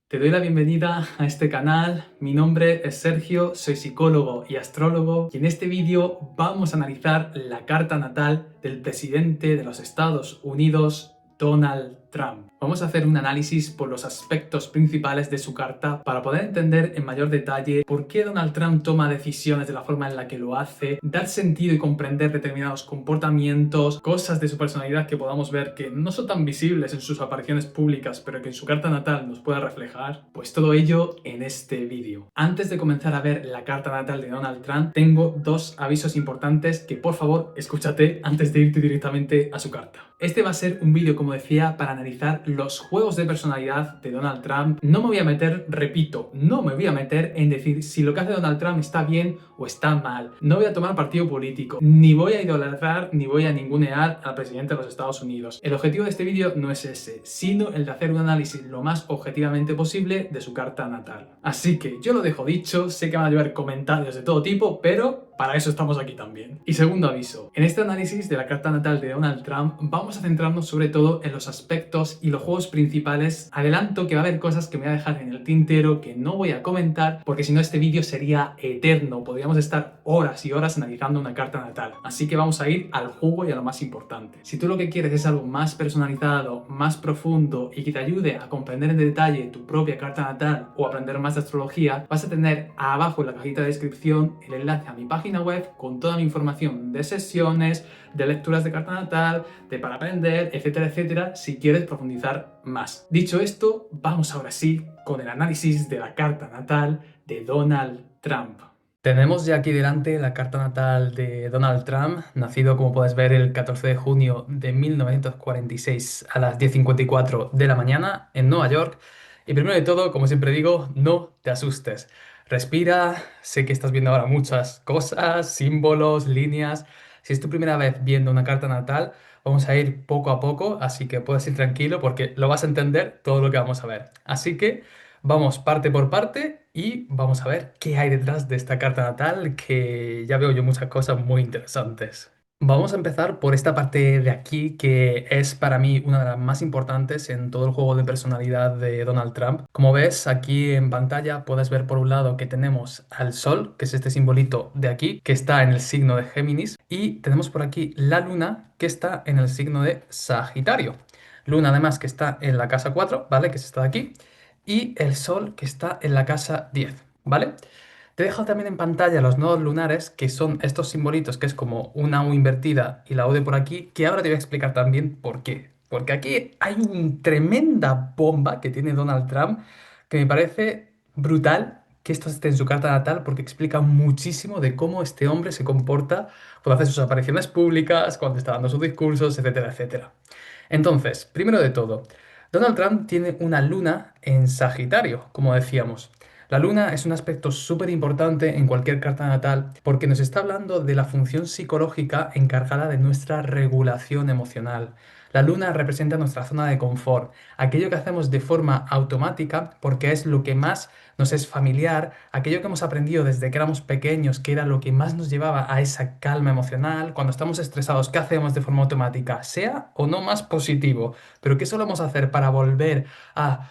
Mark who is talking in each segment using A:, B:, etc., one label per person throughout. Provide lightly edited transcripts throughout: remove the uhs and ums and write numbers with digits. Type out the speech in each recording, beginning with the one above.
A: Te doy la bienvenida a este canal. Mi nombre es Sergio, soy psicólogo y astrólogo y en este vídeo vamos a analizar la carta natal del presidente de los Estados Unidos, Donald Trump. Vamos a hacer un análisis por los aspectos principales de su carta para poder entender en mayor detalle por qué Donald Trump toma decisiones de la forma en la que lo hace, dar sentido y comprender determinados comportamientos, cosas de su personalidad que podamos ver que no son tan visibles en sus apariciones públicas, pero que en su carta natal nos pueda reflejar. Pues todo ello en este vídeo. Antes de comenzar a ver la carta natal de Donald Trump, tengo dos avisos importantes que por favor escúchate antes de irte directamente a su carta. Este va a ser un vídeo, como decía, para analizar los juegos de personalidad de Donald Trump. No me voy a meter, repito, no me voy a meter en decir si lo que hace Donald Trump está bien o está mal. No voy a tomar partido político, ni voy a idolatrar, ni voy a ningunear al presidente de los Estados Unidos. El objetivo de este vídeo no es ese, sino el de hacer un análisis lo más objetivamente posible de su carta natal. Así que yo lo dejo dicho, sé que van a llevar comentarios de todo tipo, pero para eso estamos aquí también. Y segundo aviso, en este análisis de la carta natal de Donald Trump vamos a centrarnos sobre todo en los aspectos y los juegos principales. Adelanto que va a haber cosas que me voy a dejar en el tintero que no voy a comentar porque si no este vídeo sería eterno, podríamos estar horas y horas analizando una carta natal. Así que vamos a ir al jugo y a lo más importante. Si tú lo que quieres es algo más personalizado, más profundo y que te ayude a comprender en detalle tu propia carta natal o aprender más de astrología, vas a tener abajo en la cajita de descripción el enlace a mi página web con toda mi información de sesiones, de lecturas de carta natal, de para aprender, etcétera, etcétera, si quieres profundizar más. Dicho esto, vamos ahora sí con el análisis de la carta natal de Donald Trump. Tenemos ya aquí delante la carta natal de Donald Trump, nacido como puedes ver el 14 de junio de 1946 a las 10:54 de la mañana en Nueva York. Y primero de todo, como siempre digo, no te asustes. Respira, sé que estás viendo ahora muchas cosas, símbolos, líneas. Si es tu primera vez viendo una carta natal, vamos a ir poco a poco, así que puedes ir tranquilo porque lo vas a entender todo lo que vamos a ver. Así que vamos parte por parte y vamos a ver qué hay detrás de esta carta natal, que ya veo yo muchas cosas muy interesantes. Vamos a empezar por esta parte de aquí, que es para mí una de las más importantes en todo el juego de personalidad de Donald Trump. Como ves aquí en pantalla, puedes ver por un lado que tenemos al Sol, que es este simbolito de aquí, que está en el signo de Géminis, y tenemos por aquí la Luna, que está en el signo de Sagitario. Luna además que está en la casa 4, ¿vale? Que es esta de aquí, y el Sol que está en la casa 10, ¿vale? Te dejo también en pantalla los nodos lunares, que son estos simbolitos, que es como una U invertida y la U de por aquí, que ahora te voy a explicar también por qué. Porque aquí hay una tremenda bomba que tiene Donald Trump, que me parece brutal que esto esté en su carta natal, porque explica muchísimo de cómo este hombre se comporta cuando hace sus apariciones públicas, cuando está dando sus discursos, etcétera, etcétera. Entonces, primero de todo, Donald Trump tiene una luna en Sagitario, como decíamos. La luna es un aspecto súper importante en cualquier carta natal porque nos está hablando de la función psicológica encargada de nuestra regulación emocional. La luna representa nuestra zona de confort, aquello que hacemos de forma automática porque es lo que más nos es familiar, aquello que hemos aprendido desde que éramos pequeños, que era lo que más nos llevaba a esa calma emocional. Cuando estamos estresados, ¿qué hacemos de forma automática? Sea o no más positivo, pero ¿qué solemos hacer para volver a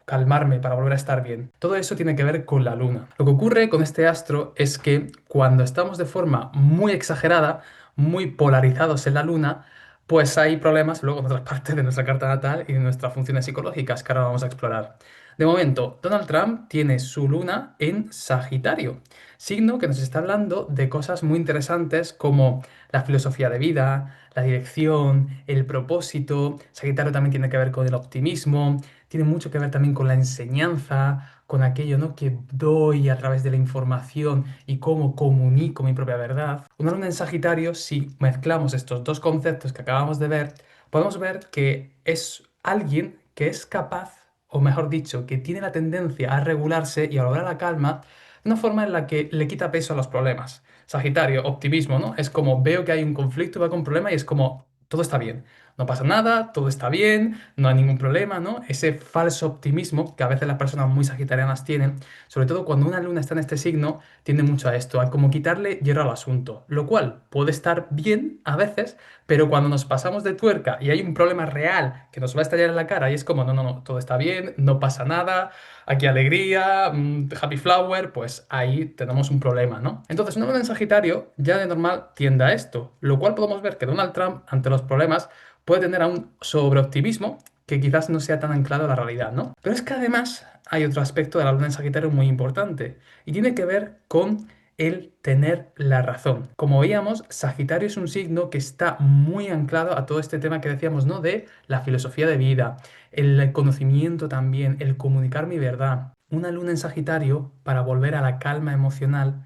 A: calmarme, para volver a estar bien? Todo eso tiene que ver con la luna. Lo que ocurre con este astro es que cuando estamos de forma muy exagerada, muy polarizados en la luna, pues hay problemas luego en otras partes de nuestra carta natal y de nuestras funciones psicológicas que ahora vamos a explorar. De momento, Donald Trump tiene su luna en Sagitario, signo que nos está hablando de cosas muy interesantes como la filosofía de vida, la dirección, el propósito. Sagitario también tiene que ver con el optimismo, tiene mucho que ver también con la enseñanza, con aquello, ¿no?, que doy a través de la información y cómo comunico mi propia verdad. Una luna en Sagitario, si mezclamos estos dos conceptos que acabamos de ver, podemos ver que es alguien que es capaz, o mejor dicho, que tiene la tendencia a regularse y a lograr la calma de una forma en la que le quita peso a los problemas. Sagitario, optimismo, ¿no? Es como veo que hay un conflicto, veo que hay un problema y es como todo está bien. no pasa nada, todo está bien, no hay ningún problema, ¿no? Ese falso optimismo que a veces las personas muy sagitarianas tienen, sobre todo cuando una luna está en este signo, tiende mucho a esto, a como quitarle hierro al asunto, lo cual puede estar bien a veces, pero cuando nos pasamos de tuerca y hay un problema real que nos va a estallar en la cara y es como, no, no, no, todo está bien, no pasa nada, aquí alegría, happy flower, pues ahí tenemos un problema, ¿no? Entonces, una luna en Sagitario ya de normal tiende a esto, lo cual podemos ver que Donald Trump, ante los problemas, puede tener a un sobreoptimismo que quizás no sea tan anclado a la realidad, ¿no? Pero es que además hay otro aspecto de la luna en Sagitario muy importante y tiene que ver con el tener la razón. Como veíamos, Sagitario es un signo que está muy anclado a todo este tema que decíamos, ¿no? De la filosofía de vida, el conocimiento también, el comunicar mi verdad. Una luna en Sagitario, para volver a la calma emocional,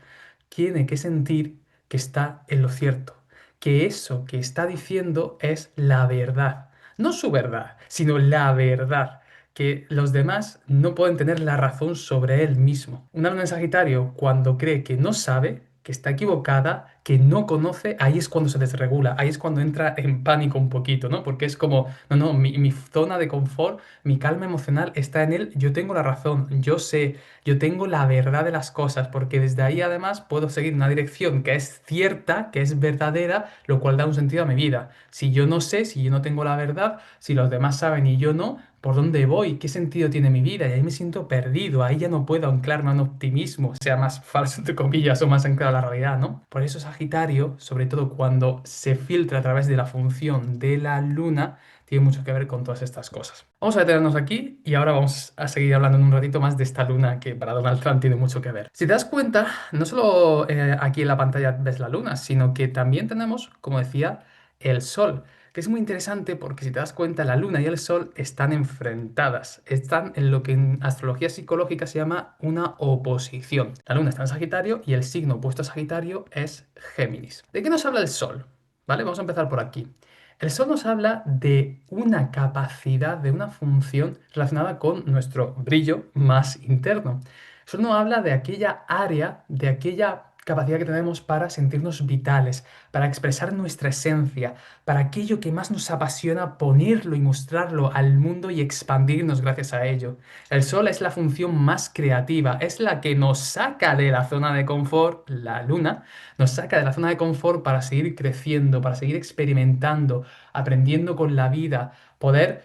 A: tiene que sentir que está en lo cierto, que eso que está diciendo es la verdad. No su verdad, sino la verdad, que los demás no pueden tener la razón sobre él mismo. Un alma en Sagitario, cuando cree que no sabe, que está equivocada, que no conoce, ahí es cuando se desregula, ahí es cuando entra en pánico un poquito, ¿no? Porque es como, no, no, mi zona de confort, mi calma emocional está en él, yo tengo la razón, yo sé, yo tengo la verdad de las cosas, porque desde ahí además puedo seguir una dirección que es cierta, que es verdadera, lo cual da un sentido a mi vida. Si yo no sé, si yo no tengo la verdad, si los demás saben y yo no, ¿por dónde voy? ¿Qué sentido tiene mi vida? Y ahí me siento perdido, ahí ya no puedo anclarme a un optimismo, sea más falso entre comillas o más anclado a la realidad, ¿no? Por eso Sagitario, sobre todo cuando se filtra a través de la función de la luna, tiene mucho que ver con todas estas cosas. Vamos a detenernos aquí y ahora vamos a seguir hablando en un ratito más de esta luna que para Donald Trump tiene mucho que ver. Si te das cuenta, no solo aquí en la pantalla ves la luna, sino que también tenemos, como decía, el sol, que es muy interesante porque si te das cuenta, la luna y el sol están enfrentadas, están en lo que en astrología psicológica se llama una oposición. La luna está en Sagitario y el signo opuesto a Sagitario es Géminis. ¿De qué nos habla el sol? ¿Vale? Vamos a empezar por aquí. El sol nos habla de una capacidad, de una función relacionada con nuestro brillo más interno. El sol nos habla de aquella área, de aquella capacidad que tenemos para sentirnos vitales, para expresar nuestra esencia, para aquello que más nos apasiona, ponerlo y mostrarlo al mundo y expandirnos gracias a ello. El sol es la función más creativa, es la que nos saca de la zona de confort, la luna, nos saca de la zona de confort para seguir creciendo, para seguir experimentando, aprendiendo con la vida, poder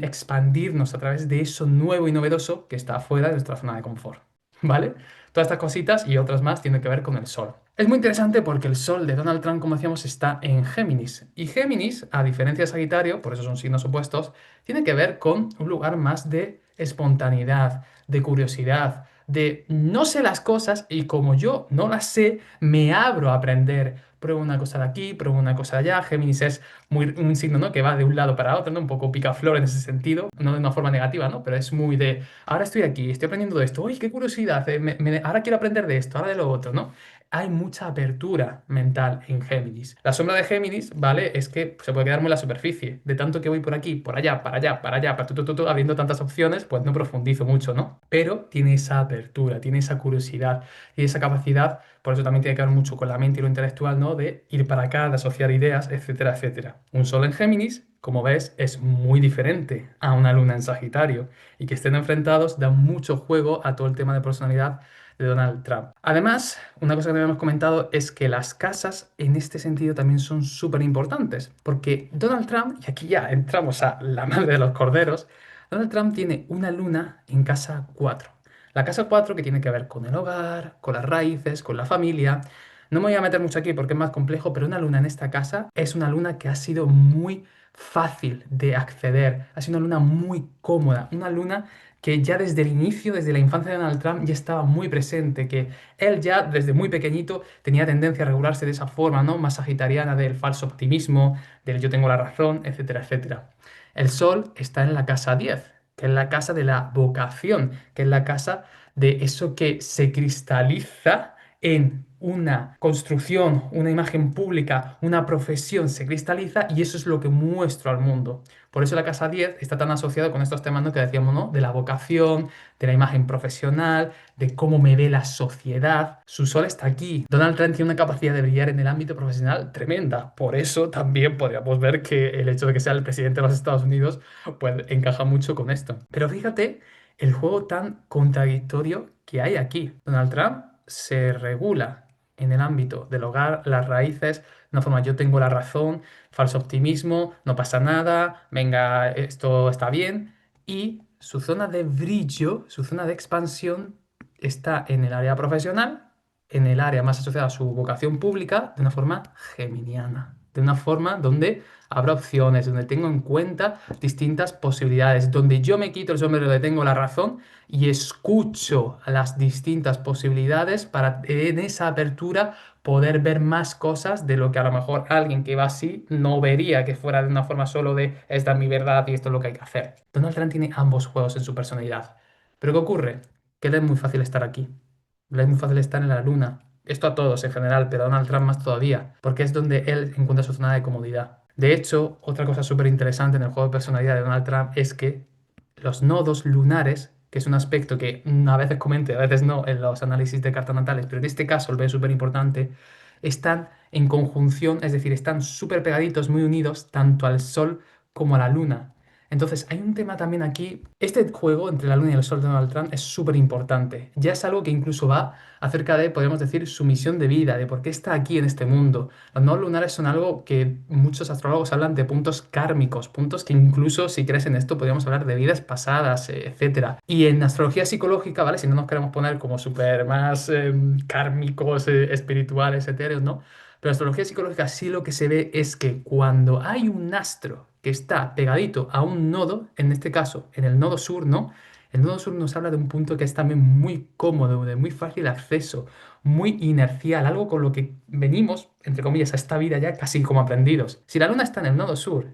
A: expandirnos a través de eso nuevo y novedoso que está fuera de nuestra zona de confort. ¿Vale? Todas estas cositas y otras más tienen que ver con el Sol. Es muy interesante porque el Sol de Donald Trump, como decíamos, está en Géminis. Y Géminis, a diferencia de Sagitario, por eso son signos opuestos, tiene que ver con un lugar más de espontaneidad, de curiosidad, de no sé las cosas y como yo no las sé, me abro a aprender. Pruebo una cosa de aquí, pruebo una cosa de allá. Géminis es un signo, ¿no? Que va de un lado para otro, ¿no? Un poco picaflor en ese sentido, no de una forma negativa, ¿no? Pero es muy de, ahora estoy aquí, estoy aprendiendo de esto, uy, qué curiosidad, ahora quiero aprender de esto, ahora de lo otro, ¿no? Hay mucha apertura mental en Géminis. La sombra de Géminis, ¿vale? Es que se puede quedar muy en la superficie. De tanto que voy por aquí, por allá, para allá, para allá, para habiendo tantas opciones, pues no profundizo mucho, ¿no? Pero tiene esa apertura, tiene esa curiosidad y esa capacidad, por eso también tiene que ver mucho con la mente y lo intelectual, ¿no? De ir para acá, de asociar ideas, etcétera, etcétera. Un sol en Géminis, como ves, es muy diferente a una luna en Sagitario y que estén enfrentados da mucho juego a todo el tema de personalidad de Donald Trump. Además, una cosa que habíamos comentado es que las casas en este sentido también son súper importantes, porque Donald Trump, y aquí ya entramos a la madre de los corderos, Donald Trump tiene una luna en casa 4. La casa 4 que tiene que ver con el hogar, con las raíces, con la familia. No me voy a meter mucho aquí porque es más complejo, pero una luna en esta casa es una luna que ha sido muy fácil de acceder, ha sido una luna muy cómoda, una luna que ya desde el inicio, desde la infancia de Donald Trump, ya estaba muy presente, que él ya desde muy pequeñito tenía tendencia a regularse de esa forma, ¿no? Más sagitariana del falso optimismo, del yo tengo la razón, etcétera, etcétera. El sol está en la casa 10, que es la casa de la vocación, que es la casa de eso que se cristaliza en una construcción, una imagen pública, una profesión se cristaliza y eso es lo que muestro al mundo. Por eso la casa 10 está tan asociada con estos temas, ¿no?, que decíamos, ¿no?, de la vocación, de la imagen profesional, de cómo me ve la sociedad. Su sol está aquí. Donald Trump tiene una capacidad de brillar en el ámbito profesional tremenda. Por eso también podríamos ver que el hecho de que sea el presidente de los Estados Unidos pues encaja mucho con esto. Pero fíjate el juego tan contradictorio que hay aquí. Donald Trump se regula en el ámbito del hogar, las raíces, de una forma yo tengo la razón, falso optimismo, no pasa nada, venga, esto está bien. Y su zona de brillo, su zona de expansión está en el área profesional, en el área más asociada a su vocación pública, de una forma geminiana, de una forma donde habrá opciones, donde tengo en cuenta distintas posibilidades, donde yo me quito el sombrero de tengo la razón y escucho a las distintas posibilidades para en esa apertura poder ver más cosas de lo que a lo mejor alguien que va así no vería, que fuera de una forma solo de esta es mi verdad y esto es lo que hay que hacer. Donald Trump tiene ambos juegos en su personalidad. Pero ¿qué ocurre? Que le es muy fácil estar aquí. Le es muy fácil estar en la luna. Esto a todos en general, pero a Donald Trump más todavía, porque es donde él encuentra su zona de comodidad. De hecho, otra cosa súper interesante en el juego de personalidad de Donald Trump es que los nodos lunares, que es un aspecto que a veces comento, a veces no en los análisis de cartas natales, pero en este caso lo veo súper importante, están en conjunción, es decir, están súper pegaditos, muy unidos, tanto al Sol como a la Luna. Entonces, hay un tema también aquí. Este juego entre la Luna y el Sol de Donald Trump es súper importante. Ya es algo que incluso va acerca de, podríamos decir, su misión de vida, de por qué está aquí en este mundo. Los nodos lunares son algo que muchos astrólogos hablan de puntos kármicos, puntos que incluso, si crees en esto, podríamos hablar de vidas pasadas, etcétera. Y en astrología psicológica, ¿vale? Si no nos queremos poner como súper más kármicos, espirituales, etéreos, ¿no? Pero en astrología psicológica sí lo que se ve es que cuando hay un astro que está pegadito a un nodo, en este caso en el nodo sur, ¿no? El nodo sur nos habla de un punto que es también muy cómodo, de muy fácil acceso, muy inercial, algo con lo que venimos, entre comillas, a esta vida ya casi como aprendidos. Si la luna está en el nodo sur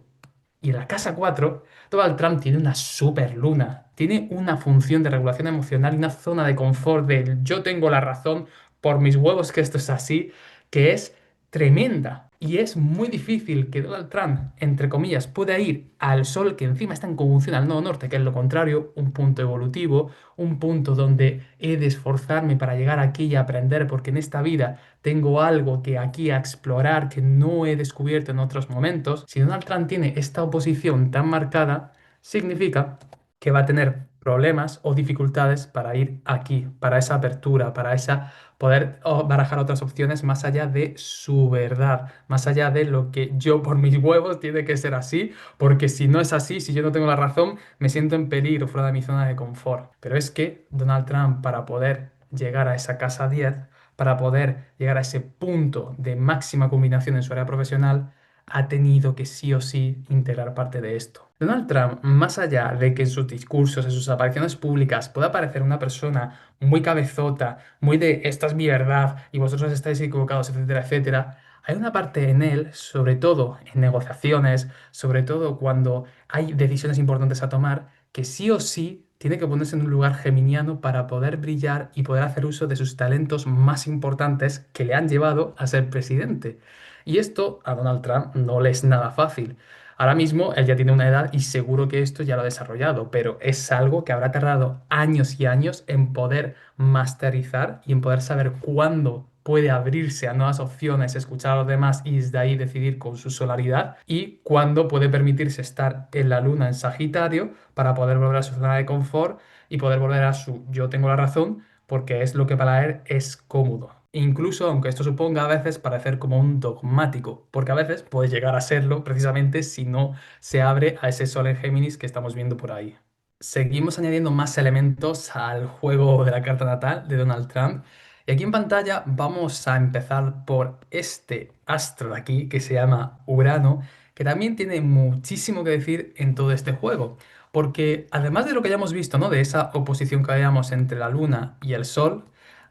A: y en la casa 4, Donald Trump tiene una super luna, tiene una función de regulación emocional y una zona de confort del yo tengo la razón por mis huevos que esto es así, que es tremenda. Y es muy difícil que Donald Trump, entre comillas, pueda ir al Sol, que encima está en conjunción al nodo norte, que es lo contrario, un punto evolutivo, un punto donde he de esforzarme para llegar aquí y aprender, porque en esta vida tengo algo que aquí a explorar que no he descubierto en otros momentos. Si Donald Trump tiene esta oposición tan marcada, significa que va a tener problemas o dificultades para ir aquí, para esa apertura, para esa poder barajar otras opciones más allá de su verdad, más allá de lo que yo por mis huevos tiene que ser así, porque si no es así, si yo no tengo la razón, me siento en peligro fuera de mi zona de confort. Pero es que Donald Trump, para poder llegar a esa casa 10, para poder llegar a ese punto de máxima combinación en su área profesional, ha tenido que sí o sí integrar parte de esto. Donald Trump, más allá de que en sus discursos, en sus apariciones públicas, pueda parecer una persona muy cabezota, muy de esta es mi verdad y vosotros estáis equivocados, etcétera, etcétera, hay una parte en él, sobre todo en negociaciones, sobre todo cuando hay decisiones importantes a tomar, que sí o sí tiene que ponerse en un lugar geminiano para poder brillar y poder hacer uso de sus talentos más importantes que le han llevado a ser presidente. Y esto a Donald Trump no le es nada fácil. Ahora mismo él ya tiene una edad y seguro que esto ya lo ha desarrollado, pero es algo que habrá tardado años y años en poder masterizar y en poder saber cuándo puede abrirse a nuevas opciones, escuchar a los demás y desde ahí decidir con su solaridad y cuándo puede permitirse estar en la luna en Sagitario para poder volver a su zona de confort y poder volver a su yo tengo la razón porque es lo que para él es cómodo. Incluso aunque esto suponga a veces parecer como un dogmático, porque a veces puede llegar a serlo precisamente si no se abre a ese sol en Géminis que estamos viendo por ahí. Seguimos añadiendo más elementos al juego de la carta natal de Donald Trump. Y aquí en pantalla vamos a empezar por este astro de aquí que se llama Urano, que también tiene muchísimo que decir en todo este juego. Porque además de lo que ya hemos visto, ¿no?, de esa oposición que habíamos entre la Luna y el Sol,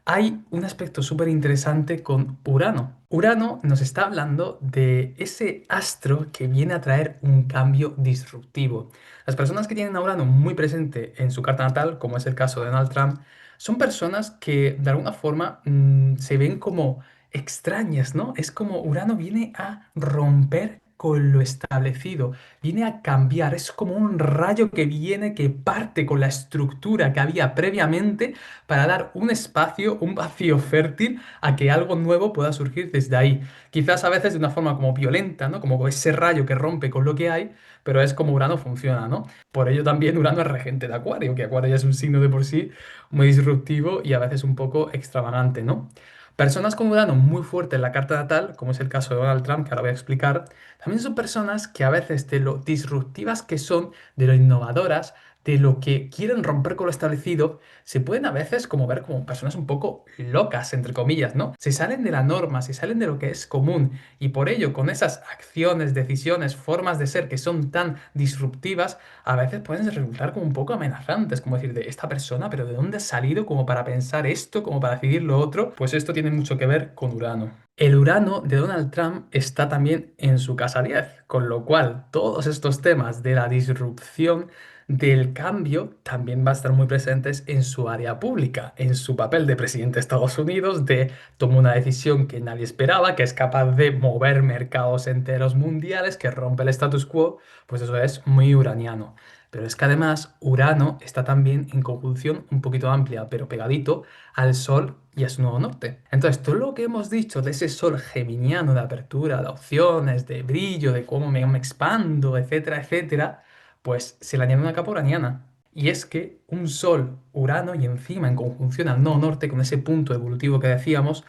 A: hay un aspecto súper interesante con Urano. Urano nos está hablando de ese astro que viene a traer un cambio disruptivo. Las personas que tienen a Urano muy presente en su carta natal, como es el caso de Donald Trump, son personas que de alguna forma se ven como extrañas, ¿no? Es como Urano viene a romper con lo establecido, viene a cambiar, es como un rayo que viene, que parte con la estructura que había previamente para dar un espacio, un vacío fértil a que algo nuevo pueda surgir desde ahí. Quizás a veces de una forma como violenta, ¿no? Como ese rayo que rompe con lo que hay, pero es como Urano funciona, ¿no? Por ello también Urano es regente de Acuario, que Acuario ya es un signo de por sí muy disruptivo y a veces un poco extravagante, ¿no? Personas con Urano muy fuerte en la carta natal, como es el caso de Donald Trump, que ahora voy a explicar, también son personas que a veces de lo disruptivas que son, de lo innovadoras, de lo que quieren romper con lo establecido, se pueden a veces como ver como personas un poco locas, entre comillas, ¿no? Se salen de la norma, se salen de lo que es común y por ello con esas acciones, decisiones, formas de ser que son tan disruptivas, a veces pueden resultar como un poco amenazantes, como decir, de esta persona, pero ¿de dónde ha salido como para pensar esto, como para decidir lo otro? Pues esto tiene mucho que ver con Urano. El Urano de Donald Trump está también en su casa 10, con lo cual todos estos temas de la disrupción del cambio también va a estar muy presentes en su área pública, en su papel de presidente de Estados Unidos, de tomar una decisión que nadie esperaba, que es capaz de mover mercados enteros mundiales, que rompe el status quo, pues eso es muy uraniano. Pero es que además Urano está también en conjunción un poquito amplia, pero pegadito al Sol y a su nodo norte. Entonces, todo lo que hemos dicho de ese Sol geminiano de apertura, de opciones, de brillo, de cómo me expando, etcétera, etcétera, pues se le añade una capa uraniana. Y es que un Sol, Urano y encima en conjunción al nodo norte con ese punto evolutivo que decíamos,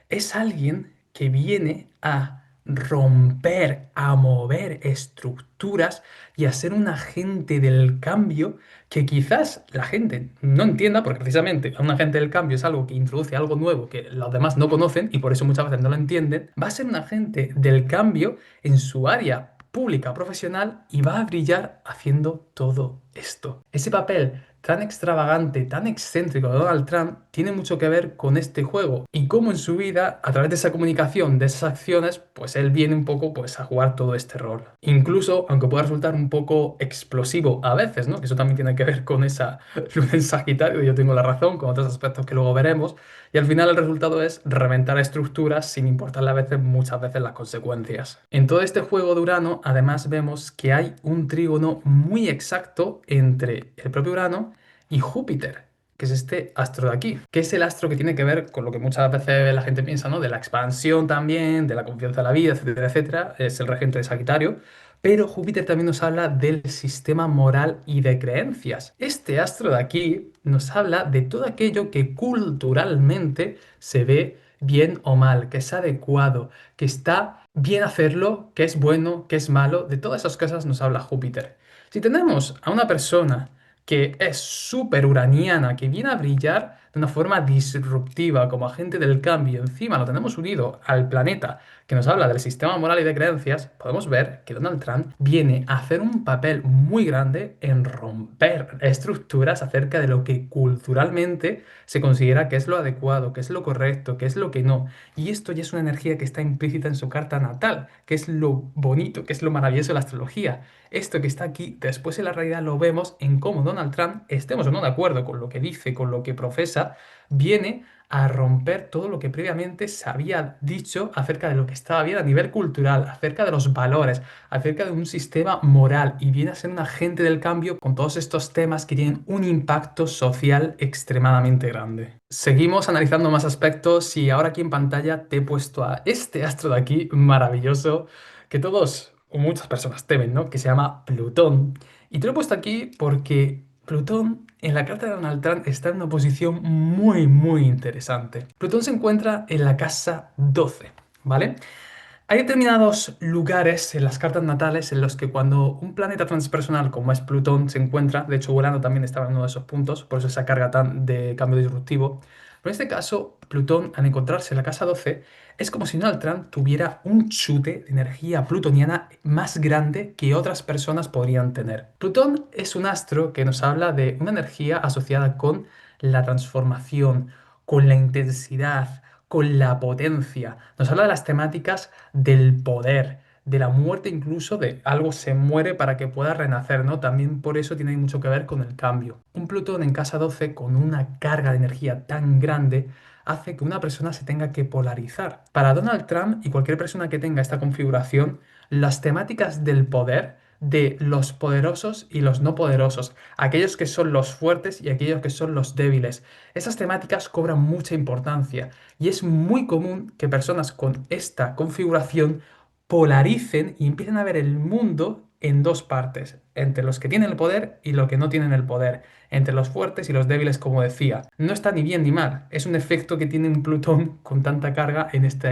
A: es alguien que viene a romper, a mover estructuras y a ser un agente del cambio que quizás la gente no entienda, porque precisamente un agente del cambio es algo que introduce algo nuevo que los demás no conocen y por eso muchas veces no lo entienden, va a ser un agente del cambio en su área pública, profesional y va a brillar haciendo todo esto. Ese papel tan extravagante, tan excéntrico de Donald Trump tiene mucho que ver con este juego y cómo en su vida, a través de esa comunicación, de esas acciones, pues él viene un poco pues a jugar todo este rol. Incluso, aunque pueda resultar un poco explosivo a veces, ¿no? Que eso también tiene que ver con esa luna en Sagitario, yo tengo la razón, con otros aspectos que luego veremos, y al final el resultado es reventar estructuras sin importarle a veces, muchas veces las consecuencias. En todo este juego de Urano, además vemos que hay un trígono muy exacto entre el propio Urano y Júpiter, que es este astro de aquí, que es el astro que tiene que ver con lo que muchas veces la gente piensa, ¿no? De la expansión también, de la confianza en la vida, etcétera, etcétera. Es el regente de Sagitario. Pero Júpiter también nos habla del sistema moral y de creencias. Este astro de aquí nos habla de todo aquello que culturalmente se ve bien o mal, que es adecuado, que está bien hacerlo, que es bueno, que es malo. De todas esas cosas nos habla Júpiter. Si tenemos a una persona que es súper uraniana, que viene a brillar de una forma disruptiva como agente del cambio, encima lo tenemos unido al planeta que nos habla del sistema moral y de creencias, podemos ver que Donald Trump viene a hacer un papel muy grande en romper estructuras acerca de lo que culturalmente se considera que es lo adecuado, que es lo correcto, que es lo que no. Y esto ya es una energía que está implícita en su carta natal, que es lo bonito, que es lo maravilloso de la astrología. Esto que está aquí, después en la realidad lo vemos en cómo Donald Trump, estemos o no de acuerdo con lo que dice, con lo que profesa, viene a romper todo lo que previamente se había dicho acerca de lo que estaba bien a nivel cultural, acerca de los valores, acerca de un sistema moral y viene a ser un agente del cambio con todos estos temas que tienen un impacto social extremadamente grande. Seguimos analizando más aspectos y ahora aquí en pantalla te he puesto a este astro de aquí maravilloso que todos o muchas personas temen, ¿no? Que se llama Plutón. Y te lo he puesto aquí porque Plutón en la carta de Donald Trump está en una posición muy, muy interesante. Plutón se encuentra en la casa 12, ¿vale? Hay determinados lugares en las cartas natales en los que cuando un planeta transpersonal como es Plutón se encuentra, de hecho Urano también estaba en uno de esos puntos, por eso esa carga tan de cambio disruptivo, pero en este caso Plutón al encontrarse en la casa 12 es como si Donald Trump tuviera un chute de energía plutoniana más grande que otras personas podrían tener. Plutón es un astro que nos habla de una energía asociada con la transformación, con la intensidad, con la potencia, nos habla de las temáticas del poder, de la muerte, incluso de algo se muere para que pueda renacer, ¿no? También por eso tiene mucho que ver con el cambio. Un Plutón en casa 12 con una carga de energía tan grande hace que una persona se tenga que polarizar. Para Donald Trump y cualquier persona que tenga esta configuración, las temáticas del poder, de los poderosos y los no poderosos, aquellos que son los fuertes y aquellos que son los débiles, esas temáticas cobran mucha importancia y es muy común que personas con esta configuración polaricen y empiecen a ver el mundo en dos partes, entre los que tienen el poder y los que no tienen el poder, entre los fuertes y los débiles, como decía. No está ni bien ni mal, es un efecto que tiene un Plutón con tanta carga en esta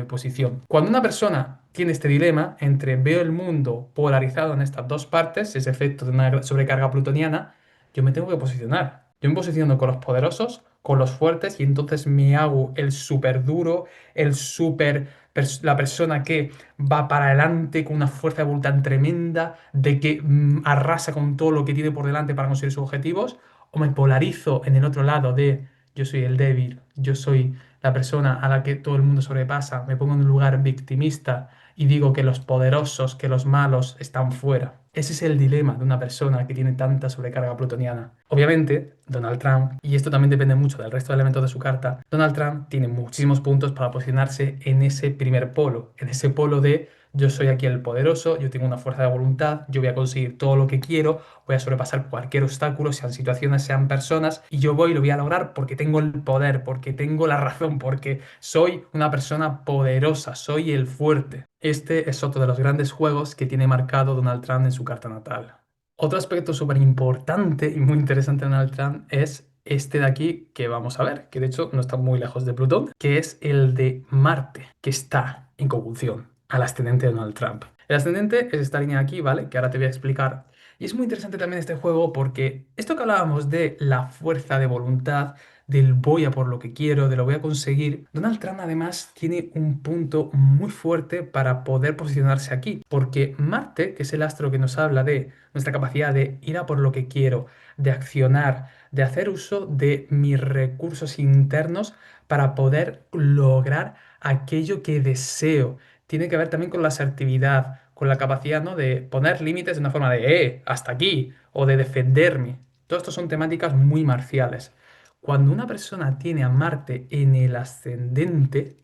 A: posición. Cuando una persona tiene este dilema entre veo el mundo polarizado en estas dos partes, ese efecto de una sobrecarga plutoniana, yo me tengo que posicionar. Yo me posiciono con los poderosos, con los fuertes y entonces me hago el súper duro, el súper la persona que va para adelante con una fuerza de voluntad tremenda, de que arrasa con todo lo que tiene por delante para conseguir sus objetivos, o me polarizo en el otro lado de yo soy el débil, yo soy la persona a la que todo el mundo sobrepasa, me pongo en un lugar victimista y digo que los poderosos, que los malos están fuera. Ese es el dilema de una persona que tiene tanta sobrecarga plutoniana. Obviamente, Donald Trump, y esto también depende mucho del resto de elementos de su carta, Donald Trump tiene muchísimos puntos para posicionarse en ese primer polo, en ese polo de yo soy aquí el poderoso, yo tengo una fuerza de voluntad, yo voy a conseguir todo lo que quiero, voy a sobrepasar cualquier obstáculo, sean situaciones, sean personas, y yo voy y lo voy a lograr porque tengo el poder, porque tengo la razón, porque soy una persona poderosa, soy el fuerte. Este es otro de los grandes juegos que tiene marcado Donald Trump en su carta natal. Otro aspecto súper importante y muy interesante de Donald Trump es este de aquí que vamos a ver, que de hecho no está muy lejos de Plutón, que es el de Marte, que está en conjunción al ascendente de Donald Trump. El ascendente es esta línea de aquí, ¿vale? Que ahora te voy a explicar. Y es muy interesante también este juego porque esto que hablábamos de la fuerza de voluntad, del voy a por lo que quiero, de lo voy a conseguir, Donald Trump además tiene un punto muy fuerte para poder posicionarse aquí, porque Marte, que es el astro que nos habla de nuestra capacidad de ir a por lo que quiero, de accionar, de hacer uso de mis recursos internos para poder lograr aquello que deseo. Tiene que ver también con la asertividad, con la capacidad, ¿no?, de poner límites de una forma de, hasta aquí, o de defenderme. Todo esto son temáticas muy marciales. Cuando una persona tiene a Marte en el ascendente,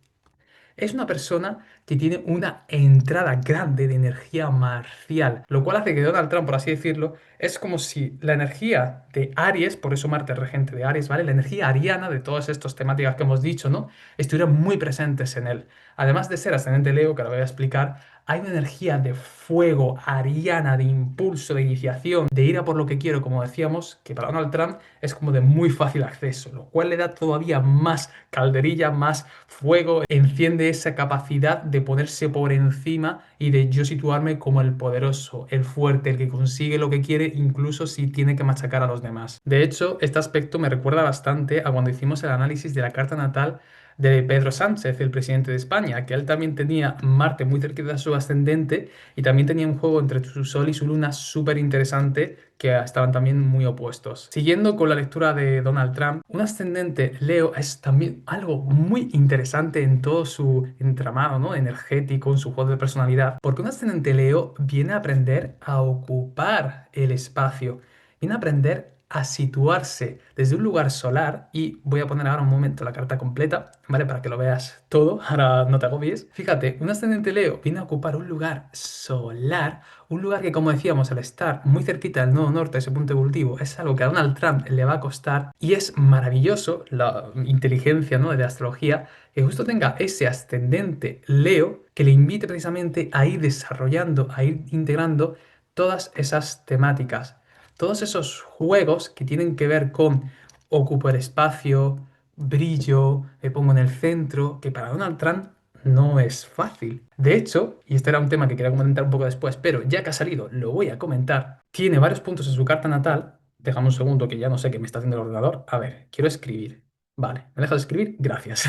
A: es una persona que tiene una entrada grande de energía marcial, lo cual hace que Donald Trump, por así decirlo, es como si la energía de Aries, por eso Marte es regente de Aries, ¿vale? La energía ariana de todas estas temáticas que hemos dicho, ¿no? Estuvieran muy presentes en él. Además de ser ascendente Leo, que lo voy a explicar, hay una energía de fuego ariana, de impulso, de iniciación, de ir a por lo que quiero, como decíamos, que para Donald Trump es como de muy fácil acceso, lo cual le da todavía más calderilla, más fuego, enciende esa capacidad de ponerse por encima y de yo situarme como el poderoso, el fuerte, el que consigue lo que quiere, incluso si tiene que machacar a los demás. De hecho, este aspecto me recuerda bastante a cuando hicimos el análisis de la carta natal de Pedro Sánchez, el presidente de España, que él también tenía Marte muy cerquita de su ascendente y también tenía un juego entre su Sol y su Luna súper interesante que estaban también muy opuestos. Siguiendo con la lectura de Donald Trump, un ascendente Leo es también algo muy interesante en todo su entramado, ¿no?, energético, en su juego de personalidad, porque un ascendente Leo viene a aprender a ocupar el espacio, viene a aprender a situarse desde un lugar solar y voy a poner ahora un momento la carta completa, ¿vale? Para que lo veas todo, ahora no te agobies. Fíjate, un ascendente Leo viene a ocupar un lugar solar, un lugar que, como decíamos, al estar muy cerquita del nodo norte, ese punto evolutivo, es algo que a Donald Trump le va a costar y es maravilloso la inteligencia, ¿no?, de la astrología, que justo tenga ese ascendente Leo que le invite precisamente a ir desarrollando, a ir integrando todas esas temáticas. Todos esos juegos que tienen que ver con ocupo el espacio, brillo, me pongo en el centro, que para Donald Trump no es fácil. De hecho, y este era un tema que quería comentar un poco después, pero ya que ha salido, lo voy a comentar, tiene varios puntos en su carta natal. Déjame un segundo que ya no sé qué me está haciendo el ordenador. A ver, quiero escribir. Vale, ¿me dejas escribir? Gracias.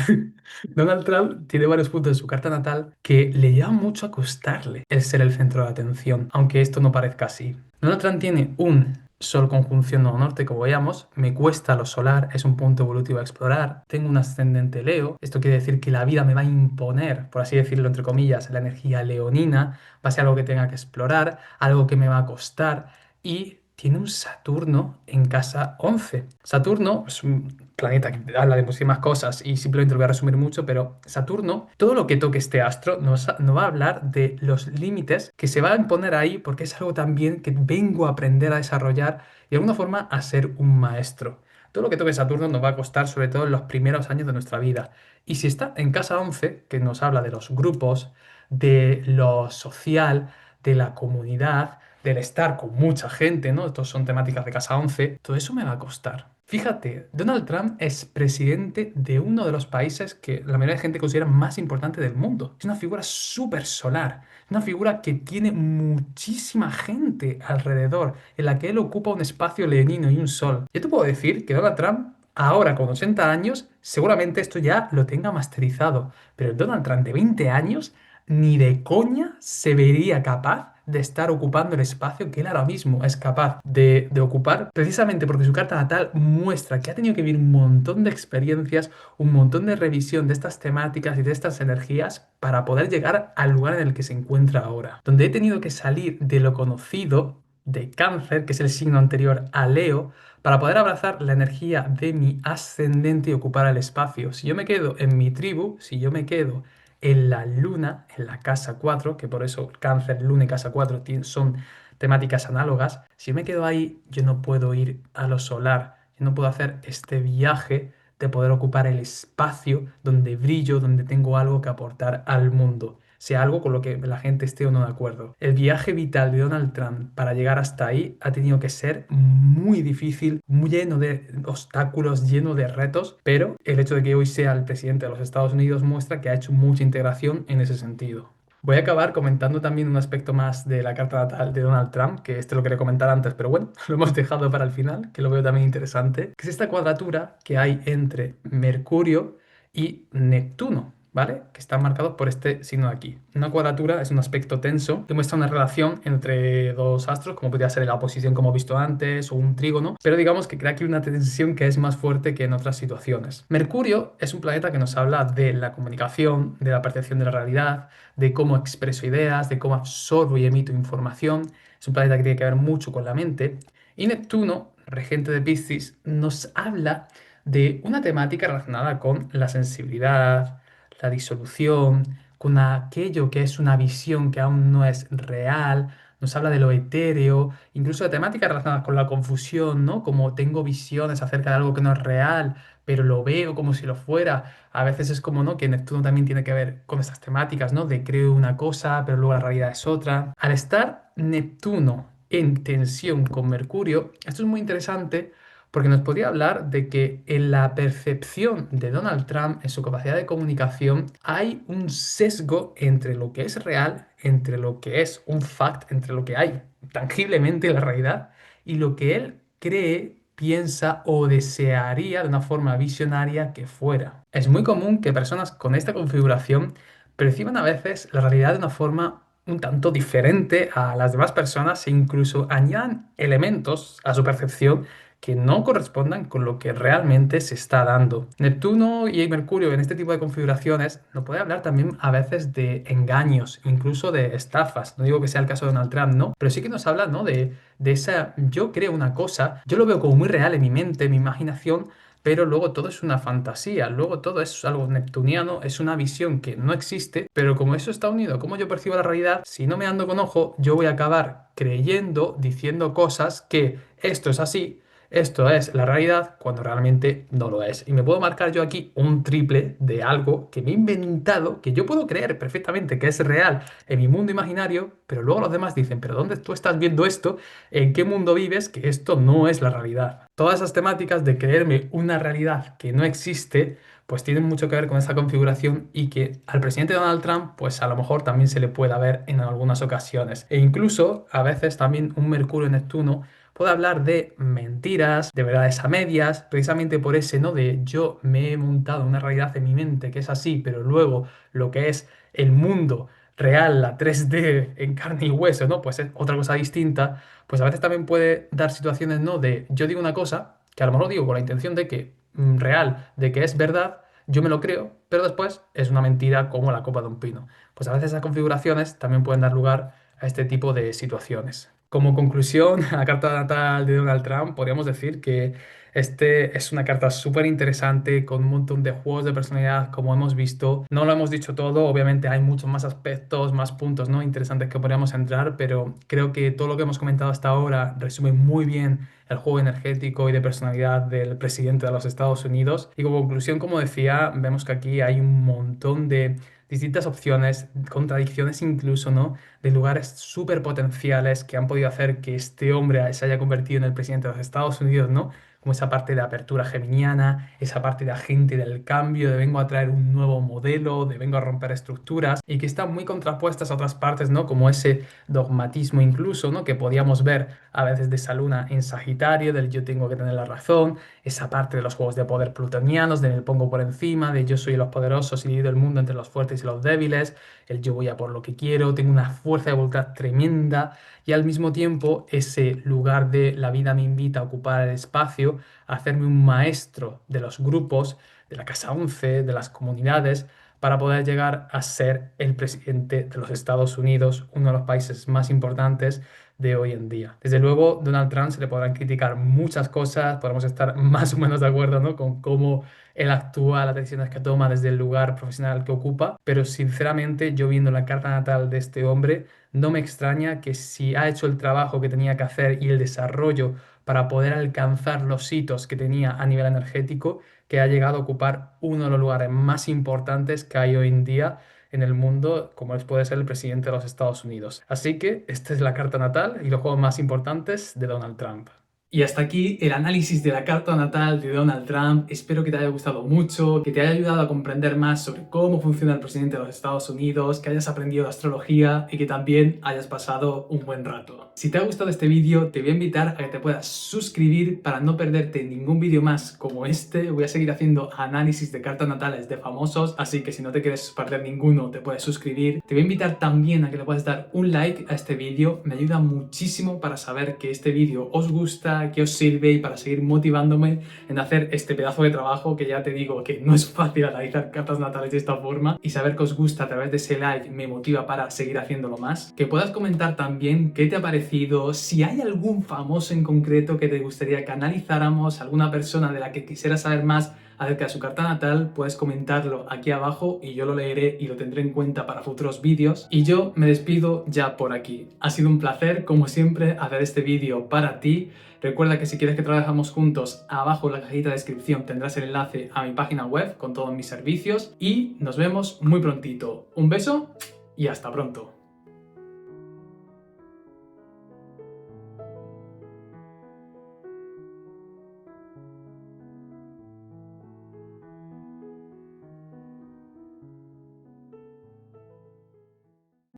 A: Donald Trump tiene varios puntos en su carta natal que le lleva mucho a costarle el ser el centro de atención, aunque esto no parezca así. Donald Trump tiene un Sol conjunción Nodo Norte, como veíamos, me cuesta lo solar, es un punto evolutivo a explorar, tengo un ascendente Leo, esto quiere decir que la vida me va a imponer, por así decirlo entre comillas, la energía leonina, va a ser algo que tenga que explorar, algo que me va a costar, y tiene un Saturno en casa 11. Saturno es un planeta que habla de muchísimas cosas y simplemente lo voy a resumir mucho, pero Saturno, todo lo que toque este astro nos va a hablar de los límites que se va a imponer ahí porque es algo también que vengo a aprender a desarrollar y de alguna forma a ser un maestro. Todo lo que toque Saturno nos va a costar sobre todo en los primeros años de nuestra vida. Y si está en casa 11, que nos habla de los grupos, de lo social, de la comunidad, del estar con mucha gente, ¿no? Estos son temáticas de casa 11, todo eso me va a costar. Fíjate, Donald Trump es presidente de uno de los países que la mayoría de gente considera más importante del mundo. Es una figura súper solar, una figura que tiene muchísima gente alrededor, en la que él ocupa un espacio leonino y un sol. Yo te puedo decir que Donald Trump, ahora con 80 años, seguramente esto ya lo tenga masterizado, pero el Donald Trump de 20 años ni de coña se vería capaz de estar ocupando el espacio que él ahora mismo es capaz de ocupar, precisamente porque su carta natal muestra que ha tenido que vivir un montón de experiencias, un montón de revisión de estas temáticas y de estas energías para poder llegar al lugar en el que se encuentra ahora, donde he tenido que salir de lo conocido de Cáncer, que es el signo anterior a Leo, para poder abrazar la energía de mi ascendente y ocupar el espacio. Si yo me quedo en mi tribu, si yo me quedo en la luna, en la casa 4, que por eso Cáncer, luna y casa 4 son temáticas análogas, si yo me quedo ahí, yo no puedo ir a lo solar, yo no puedo hacer este viaje de poder ocupar el espacio donde brillo, donde tengo algo que aportar al mundo, sea algo con lo que la gente esté o no de acuerdo. El viaje vital de Donald Trump para llegar hasta ahí ha tenido que ser muy difícil, muy lleno de obstáculos, lleno de retos, pero el hecho de que hoy sea el presidente de los Estados Unidos muestra que ha hecho mucha integración en ese sentido. Voy a acabar comentando también un aspecto más de la carta natal de Donald Trump, que este lo quería comentar antes, pero bueno, lo hemos dejado para el final, que lo veo también interesante, que es esta cuadratura que hay entre Mercurio y Neptuno. ¿Vale? Que están marcados por este signo de aquí. Una cuadratura es un aspecto tenso que muestra una relación entre dos astros, como podría ser la oposición como he visto antes, o un trígono, pero digamos que crea aquí una tensión que es más fuerte que en otras situaciones. Mercurio es un planeta que nos habla de la comunicación, de la percepción de la realidad, de cómo expreso ideas, de cómo absorbo y emito información. Es un planeta que tiene que ver mucho con la mente. Y Neptuno, regente de Piscis, nos habla de una temática relacionada con la sensibilidad, la disolución, con aquello que es una visión que aún no es real, nos habla de lo etéreo, incluso de temáticas relacionadas con la confusión, ¿no? Como tengo visiones acerca de algo que no es real, pero lo veo como si lo fuera. A veces es como, ¿no? Que Neptuno también tiene que ver con estas temáticas, ¿no? De creo una cosa, pero luego la realidad es otra. Al estar Neptuno en tensión con Mercurio, esto es muy interesante porque nos podría hablar de que en la percepción de Donald Trump, en su capacidad de comunicación, hay un sesgo entre lo que es real, entre lo que es un fact, entre lo que hay tangiblemente en la realidad y lo que él cree, piensa o desearía de una forma visionaria que fuera. Es muy común que personas con esta configuración perciban a veces la realidad de una forma un tanto diferente a las demás personas e incluso añadan elementos a su percepción que no correspondan con lo que realmente se está dando. Neptuno y Mercurio en este tipo de configuraciones nos puede hablar también a veces de engaños, incluso de estafas. No digo que sea el caso de Donald Trump, ¿no? Pero sí que nos habla, ¿no? De esa, yo creo una cosa, yo lo veo como muy real en mi mente, en mi imaginación, pero luego todo es una fantasía, luego todo es algo neptuniano, es una visión que no existe, pero como eso está unido, como yo percibo la realidad, si no me ando con ojo, yo voy a acabar creyendo, diciendo cosas que esto es así, esto es la realidad cuando realmente no lo es. Y me puedo marcar yo aquí un triple de algo que me he inventado, que yo puedo creer perfectamente que es real en mi mundo imaginario, pero luego los demás dicen, pero ¿dónde tú estás viendo esto? ¿En qué mundo vives? Que esto no es la realidad. Todas esas temáticas de creerme una realidad que no existe, pues tienen mucho que ver con esa configuración y que al presidente Donald Trump, pues a lo mejor también se le pueda ver en algunas ocasiones. E incluso a veces también un Mercurio-Neptuno puedo hablar de mentiras, de verdades a medias, precisamente por ese, ¿no? De yo me he montado una realidad en mi mente que es así, pero luego lo que es el mundo real, la 3D en carne y hueso, ¿no? Pues es otra cosa distinta, pues a veces también puede dar situaciones, ¿no? De yo digo una cosa, que a lo mejor digo con la intención de que real, de que es verdad, yo me lo creo, pero después es una mentira como la copa de un pino. Pues a veces esas configuraciones también pueden dar lugar a este tipo de situaciones. Como conclusión, a la carta natal de Donald Trump, podríamos decir que este es una carta súper interesante con un montón de juegos de personalidad, como hemos visto. No lo hemos dicho todo, obviamente hay muchos más aspectos, más puntos, ¿no? interesantes que podríamos entrar, pero creo que todo lo que hemos comentado hasta ahora resume muy bien el juego energético y de personalidad del presidente de los Estados Unidos. Y como conclusión, como decía, vemos que aquí hay un montón de distintas opciones, contradicciones incluso, ¿no? De lugares súper potenciales que han podido hacer que este hombre se haya convertido en el presidente de los Estados Unidos, ¿no? Como esa parte de apertura geminiana, esa parte de agente del cambio, de vengo a traer un nuevo modelo, de vengo a romper estructuras, y que están muy contrapuestas a otras partes, ¿no? Como ese dogmatismo incluso, ¿no? Que podíamos ver a veces de esa luna en Sagitario, del yo tengo que tener la razón, esa parte de los juegos de poder plutonianos, de me pongo por encima, de yo soy los poderosos y divido el mundo entre los fuertes y los débiles, el yo voy a por lo que quiero, tengo una fuerza de voluntad tremenda, y al mismo tiempo ese lugar de la vida me invita a ocupar el espacio, a hacerme un maestro de los grupos, de la Casa 11, de las comunidades, para poder llegar a ser el presidente de los Estados Unidos, uno de los países más importantes de hoy en día. Desde luego, Donald Trump se le podrán criticar muchas cosas, podemos estar más o menos de acuerdo, ¿no? con cómo él actúa, las decisiones que toma desde el lugar profesional que ocupa, pero sinceramente yo viendo la carta natal de este hombre, no me extraña que si ha hecho el trabajo que tenía que hacer y el desarrollo para poder alcanzar los hitos que tenía a nivel energético, que ha llegado a ocupar uno de los lugares más importantes que hay hoy en día en el mundo, como puede ser el presidente de los Estados Unidos. Así que esta es la carta natal y los juegos más importantes de Donald Trump. Y hasta aquí el análisis de la carta natal de Donald Trump. Espero que te haya gustado mucho, que te haya ayudado a comprender más sobre cómo funciona el presidente de los Estados Unidos, que hayas aprendido de astrología y que también hayas pasado un buen rato. Si te ha gustado este vídeo, te voy a invitar a que te puedas suscribir para no perderte ningún vídeo más como este. Voy a seguir haciendo análisis de cartas natales de famosos, así que si no te quieres perder ninguno, te puedes suscribir. Te voy a invitar también a que le puedas dar un like a este vídeo. Me ayuda muchísimo para saber que este vídeo os gusta, que os sirve y para seguir motivándome en hacer este pedazo de trabajo que ya te digo que no es fácil analizar cartas natales de esta forma, y saber que os gusta a través de ese like me motiva para seguir haciéndolo más. Que puedas comentar también qué te ha parecido, si hay algún famoso en concreto que te gustaría que analizáramos, alguna persona de la que quisieras saber más acerca de su carta natal, puedes comentarlo aquí abajo y yo lo leeré y lo tendré en cuenta para futuros vídeos. Y yo me despido ya por aquí. Ha sido un placer, como siempre, hacer este vídeo para ti. Recuerda que si quieres que trabajemos juntos, abajo en la cajita de descripción tendrás el enlace a mi página web con todos mis servicios y nos vemos muy prontito. Un beso y hasta pronto.